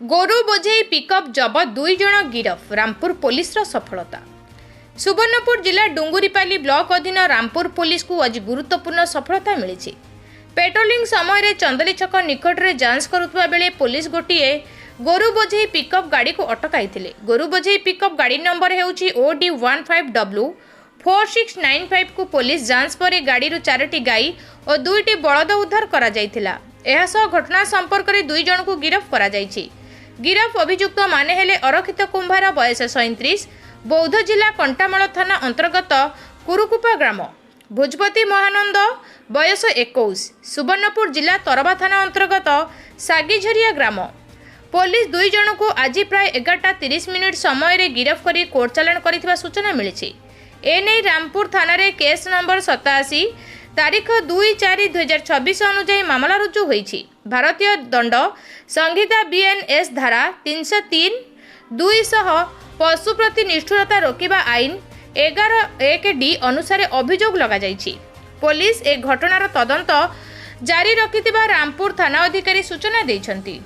गोरु बोझे पिकअप जबत 2 जन गिरफ रामपुर पुलिस सफलता। सुबर्णपुर जिला डुंगुरीपाली ब्लॉक अधीन रामपुर पुलिस को आज गुरुत्वपूर्ण सफलता मिली। पेट्रोलिंग समय चंदली छक निकट में जांच करुवा बेले पुलिस गोटे गोरु बोझे पिकअप गाड़ी को अटकाई। गोरु बोझे पिकअप गाड़ी नंबर है OD15W 4695 को पुलिस जांच पर गाड़ी 4टी गाई और 2टी बलद उद्धार करा जायथिला। एहासह घटना संपर्क में 2 जन को गिरफ करा जायछि। गिरफ अभियुक्त माने हेले अरखित कुंभार बयस 37 बौद्ध जिला कंटामाल थाना अंतर्गत कुरुकुपा ग्राम, भुजपति महानंद बयस 21 सुबर्णपुर जिला तरबा थाना अंतर्गत सागिझरिया ग्राम। पुलिस 2 जन को आज प्राय 11:30 समय रे गिरफ करी कोर्ट चालाण करिथिबा सूचना मिली। एने रामपुर थाना रे केस नंबर 87 तारीख 2/4/2026 अनुजाई मामला रुजु होईछि। भारतीय दंड संहिता BNS धारा 303 200 पशु प्रति निष्ठुरता रोकिबा आईन 11(1)D अनुसार अभियोग लगा जाइछि। पुलिस ए घटनार तदंत जारी रखिथिबा रामपुर थाना अधिकारी सूचना दैछन्ति।